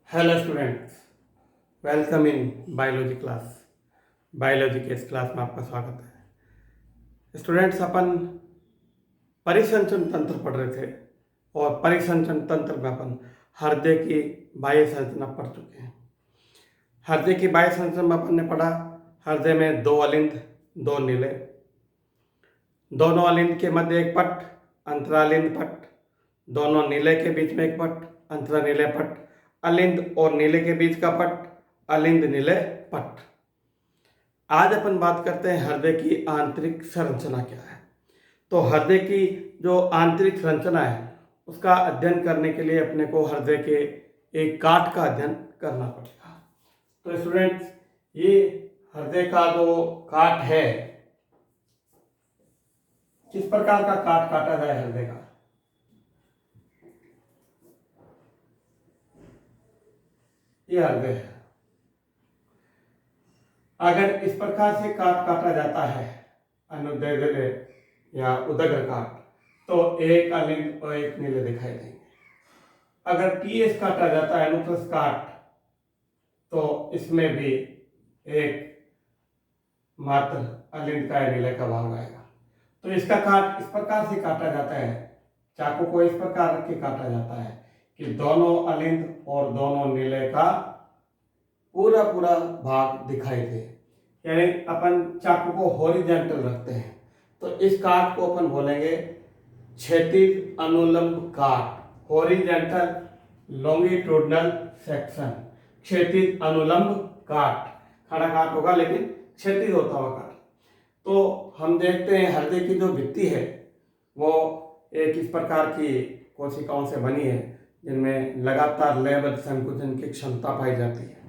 Hello students, welcome in biology class. Biology के इस class में आपका स्वागत है। स्टूडेंट्स, अपन परिसंचरण तंत्र पढ़ रहे थे और परिसंचरण तंत्र में अपन हृदय की बाह्य संरचना पढ़ चुके हैं। हृदय की बाह्य संरचना में अपन ने पढ़ा हृदय में दो अलिंद, दो नीले, दोनों अलिंद के मध्य एक पट, अंतरालिंद पट, दोनों नीले के बीच में एक पट, अंतरानीले पट, अलिंद और नीले के बीच का पट, अलिंद नीले पट। आज अपन बात करते हैं हृदय की आंतरिक संरचना क्या है। तो हृदय की जो आंतरिक संरचना है उसका अध्ययन करने के लिए अपने को हृदय के एक काट का अध्ययन करना पड़ेगा। तो स्टूडेंट्स, ये हृदय का जो काट है, किस प्रकार का काट काटा जाए हृदय का। ये हृदय है। अगर इस प्रकार से काट काटा जाता है, अनुदैर्ध्य या उदग्र काट, तो एक अलिंद और एक नीले दिखाई देंगे। अगर पीएस काटा जाता है, अनुप्रस्थ काट, तो इसमें भी एक मात्र अलिंद का नीले का भाग आएगा। तो इसका काट इस प्रकार से काटा जाता है, चाकू को इस प्रकार रख के काटा जाता है कि दोनों अलिंद और दोनों नीले का पूरा पूरा भाग दिखाई दे। यानी अपन चाकू को हॉरिजॉन्टल रखते हैं, तो इस काट को अपन बोलेंगे क्षैतिज अनुलंब काट, हॉरिजॉन्टल लॉन्गिट्यूडनल सेक्शन। क्षैतिज अनुलंब काट, खड़ा काट होगा लेकिन क्षैतिज होता हुआ काट। तो हम देखते हैं हृदय की जो भित्ति है वो एक इस प्रकार की कोशिकाओं से बनी है जिनमें लगातार लयबद्ध संकुचन की क्षमता पाई जाती है।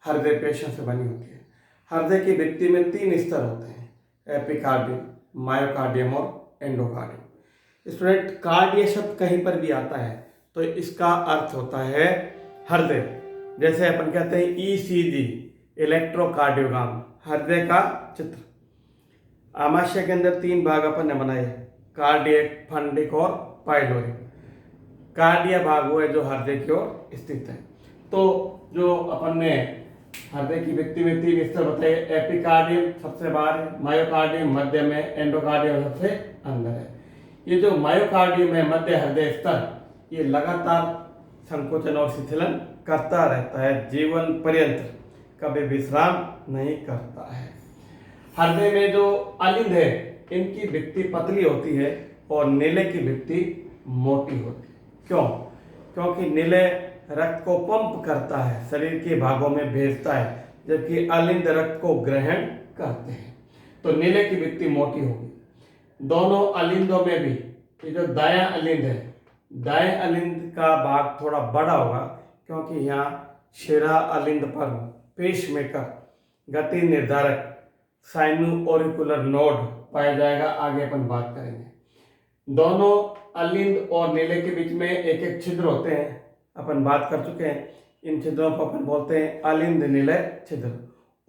हृदय पेशियों से बनी होती है। हृदय की भित्ति में 3 स्तर होते हैं, एपिकार्डियम, मायोकार्डियम और एंडोकार्डियम। स्टूडेंट, कार्डिय शब्द कहीं पर भी आता है तो इसका अर्थ होता है हृदय। जैसे अपन कहते हैं ईसीजी, इलेक्ट्रोकार्डियोग्राम, हृदय का चित्र। आमाशय के अंदर 3 भाग अपन ने बनाए, कार्डियक, फंडिक और पाइलोरिक। कार्डिया भाग वो है जो हृदय की ओर स्थित है। तो जो अपन ने हृदय की भित्ति में 3 स्तर बताए, एपिकार्डियम सबसे बाहर है, मायोकार्डियम मध्य में, एंडोकार्डियम सबसे अंदर है। ये जो मायोकार्डियम है, मध्य हृदय स्तर, ये लगातार संकोचन और शिथिलन करता रहता है, जीवन पर्यंत कभी विश्राम नहीं करता है। हृदय में जो अलिंद है इनकी भित्ति पतली होती है और नीले की भित्ति मोटी होती है। क्यों? क्योंकि नीले रक्त को पंप करता है, शरीर के भागों में भेजता है, जबकि अलिंद रक्त को ग्रहण करते हैं। तो नीले की भित्ति मोटी होगी। दोनों अलिंदों में भी ये जो दायां अलिंद है, दाएं अलिंद का भाग थोड़ा बड़ा होगा क्योंकि यहाँ शिरा अलिंद पर पेसमेकर, गति निर्धारक साइनो ऑरिकुलर नोड पाया जाएगा। आगे अपन बात करेंगे। दोनों अलिंद और नीले के बीच में एक एक छिद्र होते हैं, अपन बात कर चुके हैं। इन छिद्रों को अपन बोलते हैं अलिंद नीले छिद्र,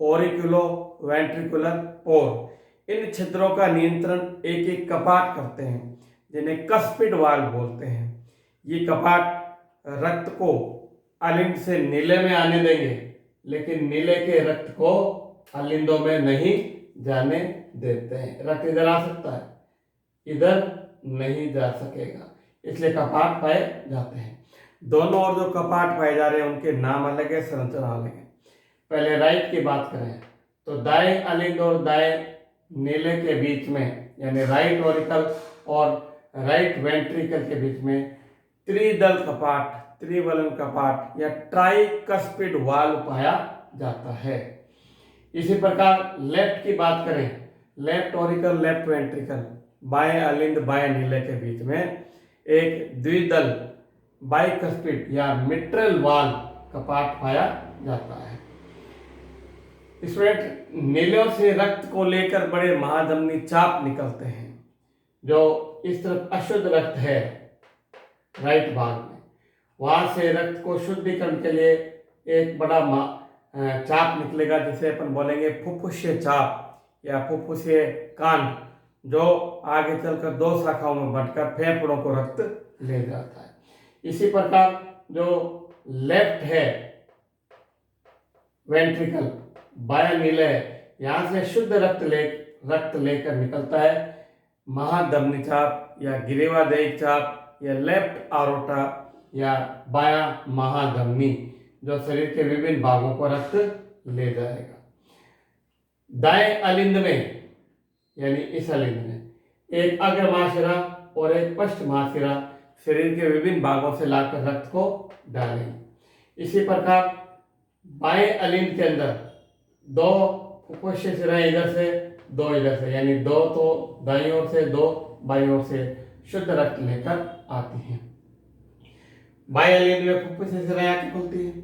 ऑरिकुलो वेंट्रिकुलर पोर। इन छिद्रों का नियंत्रण एक एक कपाट करते हैं जिन्हें कस्पिड वाल्व बोलते हैं। ये कपाट रक्त को अलिंद से नीले में आने देंगे, लेकिन नीले के रक्त को अलिंदों में नहीं जाने देते हैं। रक्त इधर आ सकता है, इधर नहीं जा सकेगा, इसलिए कपाट पाए जाते हैं। दोनों और जो कपाट पाए जा रहे हैं उनके नाम अलग है, संरचना अलग है। पहले राइट की बात करें तो दाएं अलिंद और दाएं नीले के बीच में, यानी राइट ऑरिकल और राइट वेंट्रिकल के बीच में त्रिदल कपाट, त्रिवलन कपाट या ट्राइकस्पिड वाल्व पाया जाता है। इसी प्रकार लेफ्ट की बात करें, लेफ्ट ऑरिकल, लेफ्ट वेंट्रिकल, बाएं अलिंद बाएं नीले के बीच में एक द्विदल बाइकस्पिड या मिट्रल वाल्व कपाट पाया जाता है। स्टूडेंट, नीलों से रक्त को लेकर बड़े महाधमनी चाप निकलते हैं। जो इस तरफ अशुद्ध रक्त है राइट भाग में, वहां से रक्त को शुद्धिकरण के लिए एक बड़ा चाप निकलेगा, जिसे अपन बोलेंगे फुफ्फुसीय चाप या फुफ्फुसीय कांड, जो आगे चलकर 2 शाखाओं में बंटकर फेफड़ों को रक्त ले जाता है। इसी प्रकार जो लेफ्ट है वेंट्रिकल, बाया नीले है, यहां से शुद्ध रक्त लेकर निकलता है महाधमनी चाप या ग्रीवादेही चाप या लेफ्ट आरोटा या बाया महाधमनी, जो शरीर के विभिन्न भागों को रक्त ले जाएगा। दाएं अलिंद में यानी इस अलिंद में एक अग्र महाशिरा और एक पश्च महाशिरा शरीर के विभिन्न भागों से लाकर रक्त को डालेंगे। इसी प्रकार बाएं अलिंद के अंदर दो फुफ्फुसीय शिराएं इधर से, दो इधर से, यानी दो तो दाईं ओर से, दो बाईं ओर से शुद्ध रक्त लेकर आती हैं। बाएं अलिंद में फुफ्फुसीय शिराएं आके खुलती हैं।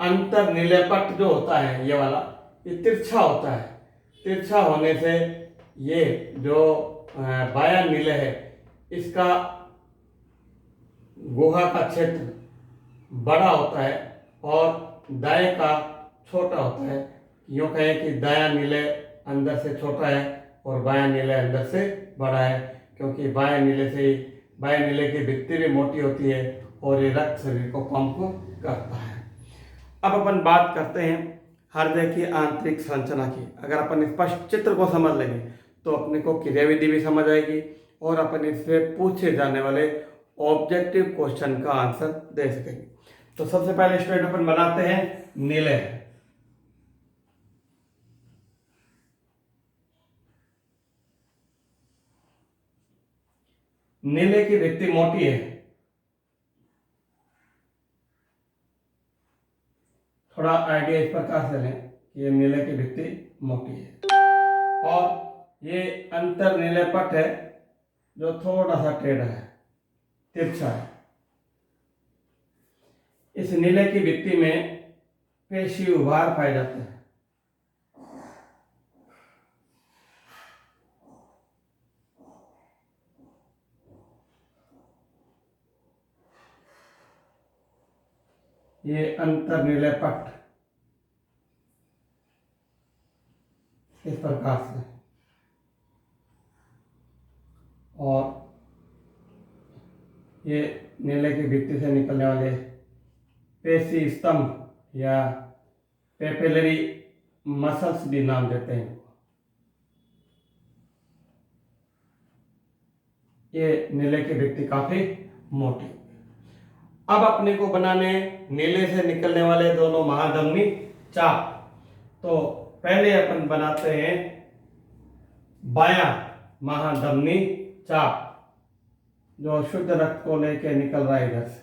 अंतर नीलेपट जो होता है ये वाला, ये तिरछा होता है। तिरछा होने से ये जो बाया नीले है इसका गुहा का क्षेत्र बड़ा होता है और दाएं का छोटा होता है। यूँ कहें कि दाया नीले अंदर से छोटा है और बाया नीले अंदर से बड़ा है, क्योंकि बाया नीले की भित्ति भी मोटी होती है और ये रक्त शरीर को पंप करता है। अब अपन बात करते हैं हृदय की आंतरिक संरचना की। अगर अपन स्पष्ट चित्र को समझ लेंगे तो अपने को क्रियाविधि भी समझ आएगी और अपन इससे पूछे जाने वाले ऑब्जेक्टिव क्वेश्चन का आंसर दे सकेंगे। तो सबसे पहले स्टूडेंट अपन बनाते हैं नीले। नीले की भित्ति मोटी है, थोड़ा आइडिया इस प्रकार से लें कि ये नीले की भित्ति मोटी है और ये अंतर नीले पट है जो थोड़ा सा टेढ़ा है, तिरछा है। इस नीले की भित्ति में पेशी उभार पाए जाते हैं। ये अंतर नीले पट इस प्रकार से, और ये नीले की भित्ति से निकलने वाले पेशी स्तंभ या पेपिलरी मसल्स भी नाम देते हैं। ये नीले की भित्ति काफी मोटी। अब अपने को बनाने नीले से निकलने वाले दोनों महाधमनी चाप। तो पहले अपन बनाते हैं बायां महाधमनी चाप जो शुद्ध रक्त को लेके निकल रहा है इधर से।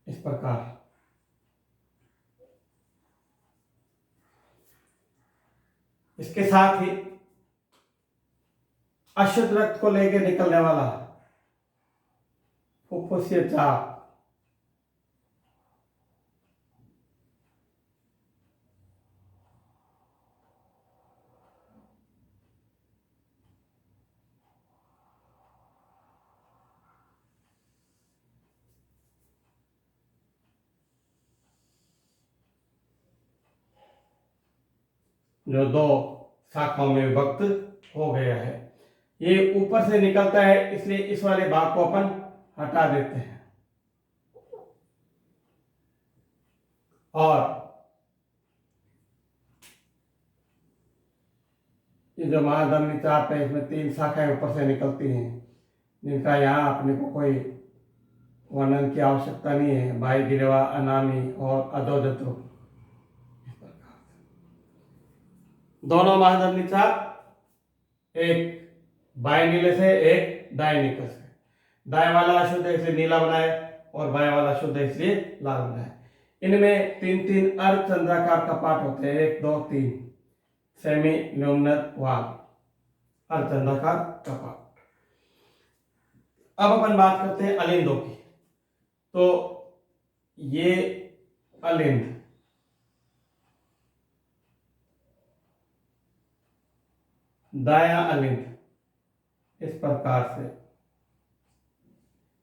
इस प्रकार इसके साथ ही अशुद्ध रक्त को लेकर निकलने वाला फुफ्फुसीय चाप, जो दो शाखाओं में विभक्त हो गया है। ये ऊपर से निकलता है, इसलिए इस वाले भाग को अपन हटा देते हैं और ये जो महाधमनी चाप है इसमें 3 शाखाएं ऊपर से निकलती हैं, जिनका यहाँ अपने को कोई वर्णन की आवश्यकता नहीं है। बाई गिरेवा, अनामी और अधोजतु। दोनों महाधमनी चाप एक बाएं नीले से, एक दाएं नीले से। दाएं वाला अशुद्ध है इसलिए नीला बना है और बाएं वाला शुद्ध है इसलिए लाल बना है। इनमें 3-3 अर्धचंद्राकार कपाट होते हैं, 1, 2, 3 सेमी ल्यूमिनर वाल, अर्धचंद्राकार कपाट। अब अपन बात करते हैं अलिंदों की। तो ये अलिंद दायां अलिंद इस प्रकार से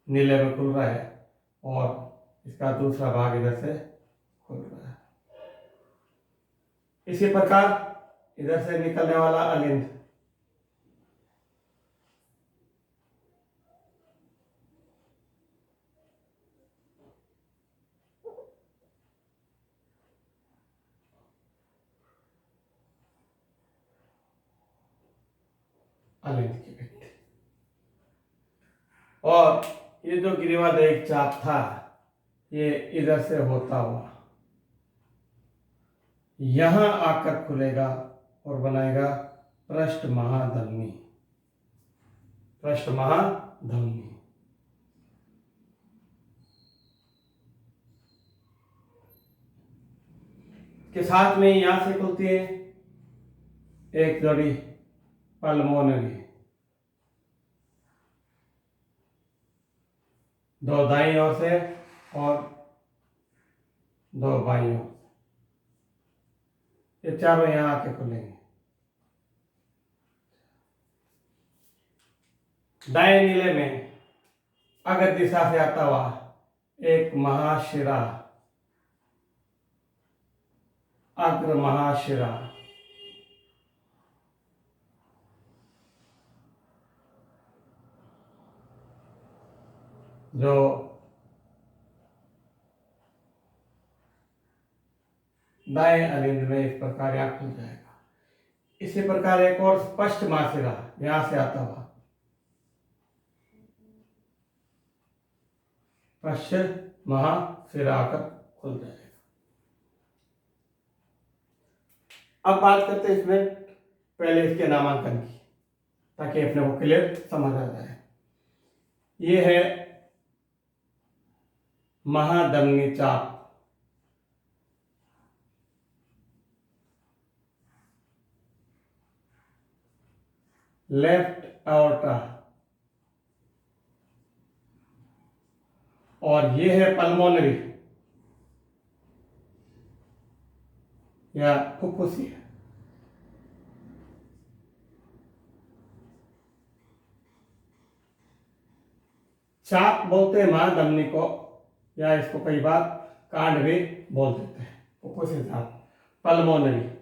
नीले में खुल रहा है और इसका दूसरा भाग इधर से खुल रहा है। इसी प्रकार इधर से निकलने वाला अलिंद अलिंद की व्यक्ति, और ये जो ग्रीवादेग चाप था ये इधर से होता हुआ यहां आकर खुलेगा और बनाएगा पृष्ठ महाधमनी। पृष्ठ महाधमनी के साथ में यहां से खुलती है एक जोड़ी पल्मोनरी, दो दाईं ओर से और दो बाईं ओर, ये चारों यहां आके खुलेंगे। दाएं नीले में अगर दिशा से आता हुआ एक महाशिरा, अग्र महाशिरा, जो दाएं अलिंद में इस प्रकार यहां खुल जाएगा। इसी प्रकार एक और स्पष्ट महाशिरा यहां से आता हुआ पश्चिम महाशिरा आकर खुल जाएगा। अब बात करते हैं इसमें पहले इसके नामांकन की, ताकि अपने को क्लियर समझ आ जाए। ये है महाधमनी चाप, लेफ्ट aorta, और ये है पल्मोनरी या फुफ्फुसिया। चाप बोलते हैं महाधमनी को, या इसको कई बार कांड भी बोल देते हैं। फुफ्फुसिया चाप, पल्मोनरी।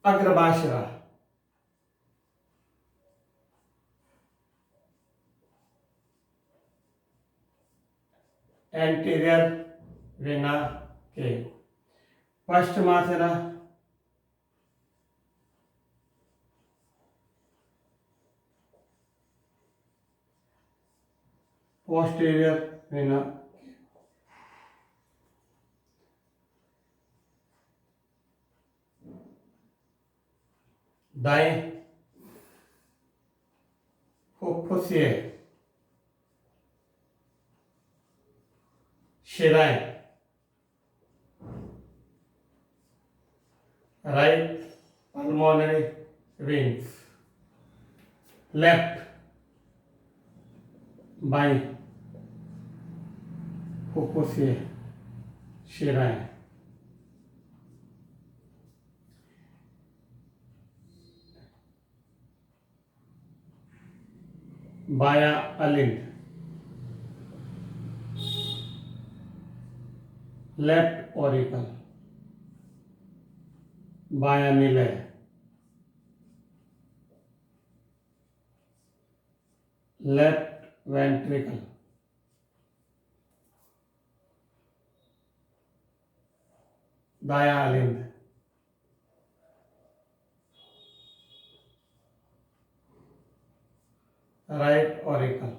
अग्रभाषरा, एंटीरियर वेना के। पश्चिमाशरा, पोस्टीरियर वेना। दाएं फुफ्फुसिए शिराएं, राइट पल्मोनरी वेन्स। लेफ्ट बाएं फुफ्फुसिए शिराएं। बायां अलिंद, लेफ्ट ओरिकल, बायां निलय, लेफ्ट वेंट्रिकल, दायां अलिंद, राइट ओरिकल,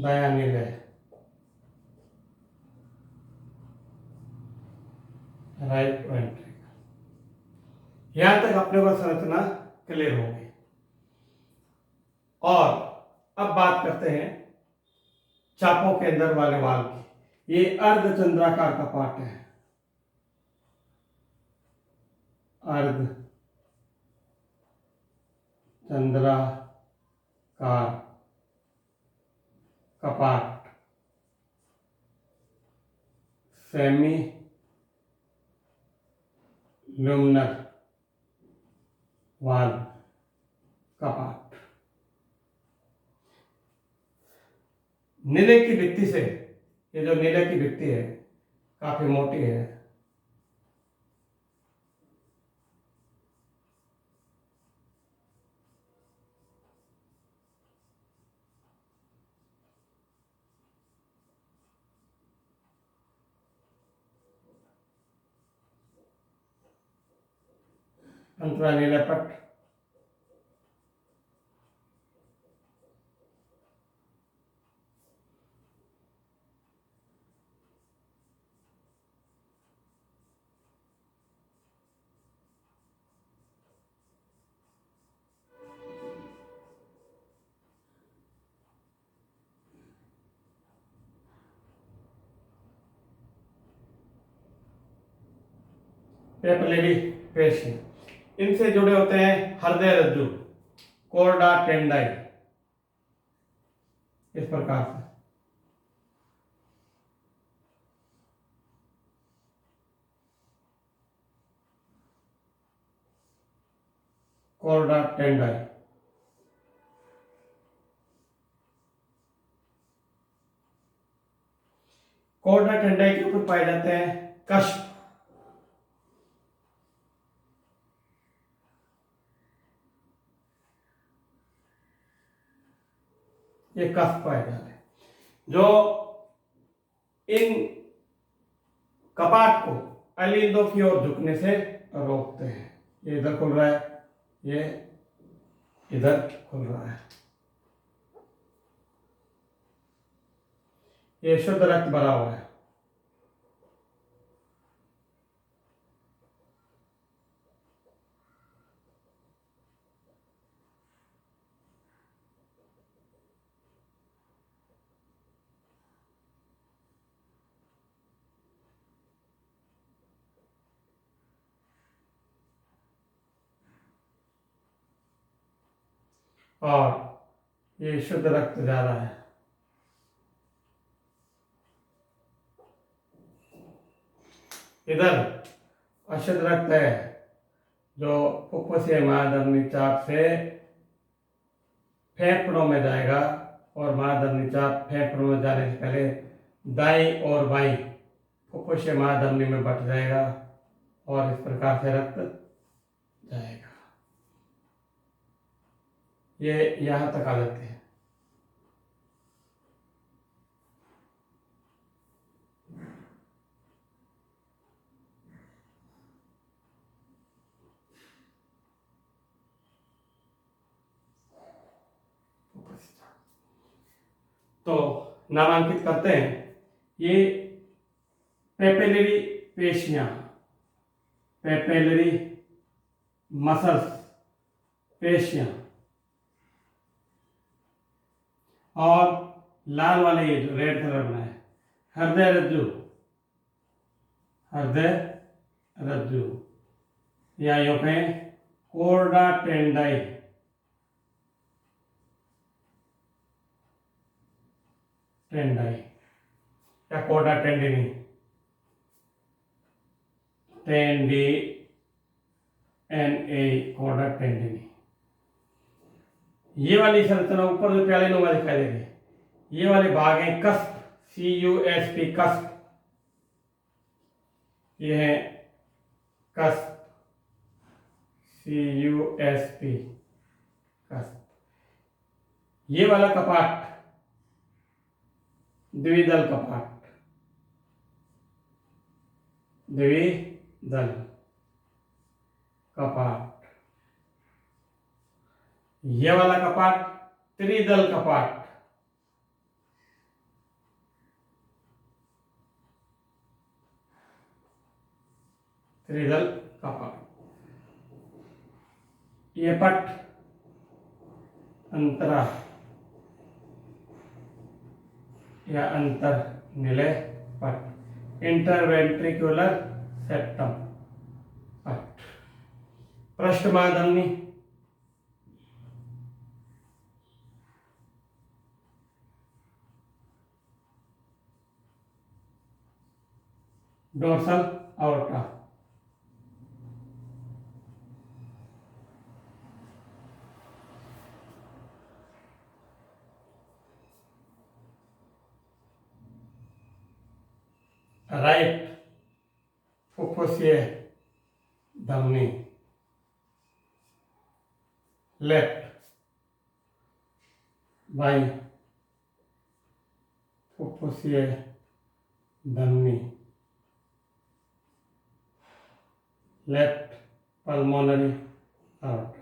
दायां निलय, राइट वेंट्रिकल। यहां तक अपने को संरचना क्लियर हो गई। और अब बात करते हैं चापों के अंदर वाले वाल की। ये अर्धचंद्राकार का पार्ट है, अर्ध चंद्राकार कपाट। सेमी ल्यूमिनर वाल्व कपाट। नीले की भित्ति से, ये जो नीले की भित्ति है काफी मोटी है, अंतरा नीला पट, पेपलेरी पेशी। इनसे जुड़े होते हैं हृदय रज्जु, कोर्डा टेंडाई, इस प्रकार से। कोर्डा टेंडाई, कोर्डा टेंडाई के ऊपर पाए जाते हैं कष्ट, ये कष्ट पाए जाते हैं जो इन कपाट को अलिंदों की ओर झुकने से रोकते हैं। ये इधर खुल रहा है, ये इधर खुल रहा है, ये शुद्ध रक्त भरा हुआ है। और ये शुद्ध रक्त जा रहा है। इधर अशुद्ध रक्त है जो फुफ्फुसीय महाधमनी चाप से फेफड़ों में जाएगा, और महाधमनी चाप फेफड़ों में जाने से पहले दाईं और बाईं फुफ्फुसीय महाधमनी में बट जाएगा, और इस प्रकार से रक्त जाएगा। ये यहां तक आ जाते हैं। तो नामांकित करते हैं। ये पेपिलरी पेशियां, पेपिलरी मसल्स पेशियां, और लाल वाले ये जो रेड कलर बना है हृदय रज्जु, हृदय रज्जु, या यूं कहें कोर्डा टेंडाई, टेंडाई या कोर्डा टेंडिनी, टेंडी एन ए, कोर्डा टेंडिनी। ये वाली संरचना ऊपर जो प्याले नुमा दिखाई दे रही है, ये वाले भाग हैं कस्प, CUSP, कस्प। ये है कस्प, CUSP, कस्प। ये वाला कपाट द्विदल कपाट, द्विदल कपाट। ये वाला कपाट त्रिदल कपाट, त्रिदल कपाट। ये पट अंतरा या अंतर निलय पट, इंटरवेंट्रिकुलर सेप्टम पट। पृष्ठ महाधमनी, डोर्सल aorta, राइट फुफ्फुसीय धमनी, लेफ्ट बाई फुफ्फुसीय धमनी, left pulmonary aorta,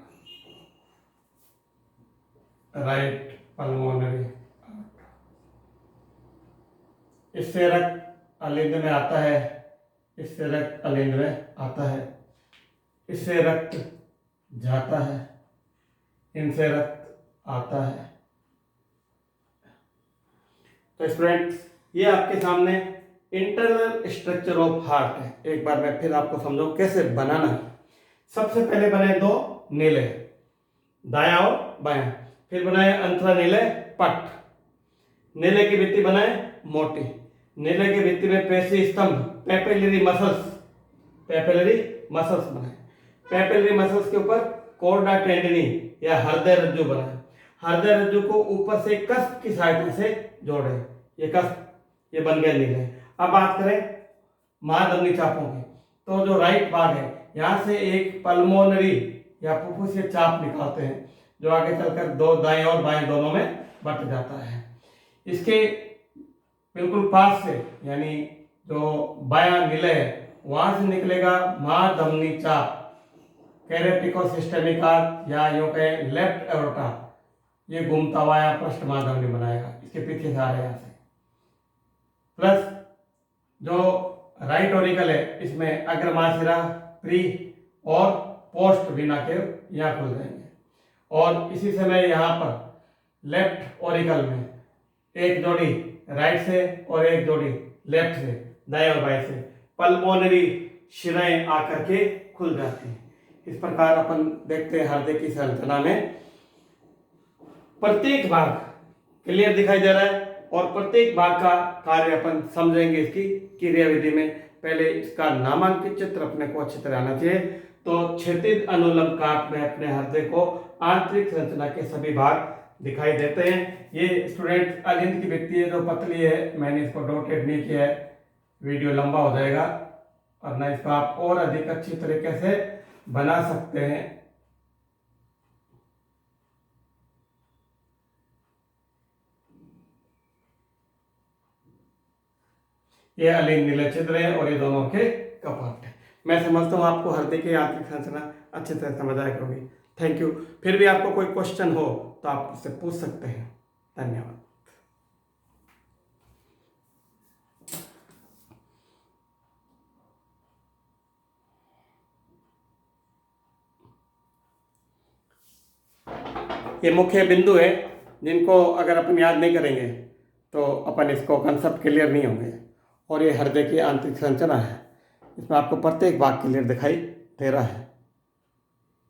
right pulmonary aorta। इससे रक्त अलिंद में आता है, इससे रक्त अलिंद में आता है, इससे रक्त जाता है, इनसे रक्त आता है। तो स्टूडेंट्स, ये आपके सामने इंटरनल स्ट्रक्चर ऑफ हार्ट है। एक बार मैं फिर आपको समझाऊं कैसे बनाना है। सबसे पहले बनाए दो नीले, दायां और बायां, फिर बनाए अंतरा नीले पट, नीले की भित्ति बनाए मोटी, नीले की भित्ति में पेशी स्तंभ पेपिलरी मसल्स बनाए, पेपिलरी मसल्स के ऊपर कोर्डा टेंडनी या हृदय रज्जु बनाए, हृदय रज्जु को ऊपर से कस्प की सहायता से जोड़े, ये कस्प, ये बन गए नीले। अब बात करें महाधमनी चापों की, तो जो राइट भाग है यहाँ से एक पल्मोनरी या फुफ्फुसीय चाप निकालते हैं जो आगे चलकर दो दाएं और बाएं दोनों में बट जाता है। इसके बिल्कुल पास से यानी जो बायां नीले है वहां से निकलेगा महाधमनी चाप, कैरेटिकोसिस्टेमिक आर्क या यूं कहें लेफ्ट एओर्टा, ये घूमता हुआ या पृष्ठ महाधमनी बनाएगा, इसके पीछे से आ रहा है यहाँ से। प्लस जो राइट ऑरिकल है इसमें अग्रमाशिरा, प्री और पोस्ट वीना के यहाँ खुल जाएंगे, और इसी समय यहाँ पर लेफ्ट ऑरिकल में एक जोड़ी राइट से और एक जोड़ी लेफ्ट से, दाएं और बाएं से पल्मोनरी शिराएं आकर के खुल जाती हैं। इस प्रकार अपन देखते हैं हृदय की संरचना में प्रत्येक भाग क्लियर दिखाई दे रहा है, और प्रत्येक भाग का कार्य अपन समझेंगे इसकी क्रियाविधि में। पहले इसका नामांकित चित्र अपने को अच्छी तरह आना चाहिए। तो क्षैतिज अनुलंब काट में अपने हृदय को आंतरिक संरचना के सभी भाग दिखाई देते हैं। ये स्टूडेंट अलिंद की भित्ति है जो पतली है, मैंने इसको डॉटेड नहीं किया है, वीडियो लंबा हो जाएगा, और ना इसको आप और अधिक अच्छी तरीके से बना सकते हैं। ये अलिंद नीले छिद्र है और ये दोनों के कपाट है। मैं समझता हूँ आपको हृदय की आंतरिक संरचना अच्छी तरह समझ आई होगी। Thank you. फिर भी आपको कोई क्वेश्चन हो तो आप उससे पूछ सकते हैं। धन्यवाद। ये मुख्य बिंदु है जिनको अगर अपन याद नहीं करेंगे तो अपन इसको कंसेप्ट क्लियर नहीं होंगे। और ये हृदय की आंतरिक संरचना है, इसमें आपको प्रत्येक भाग क्लियर दिखाई दे रहा है।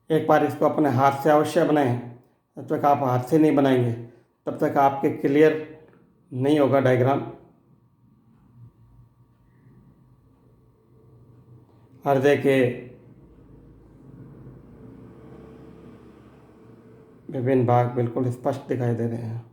एक बार इसको अपने हाथ से अवश्य बनाएं, जब तक आप हाथ से नहीं बनाएंगे तब तक आपके क्लियर नहीं होगा डायग्राम। हृदय के विभिन्न भाग बिल्कुल स्पष्ट दिखाई दे रहे हैं।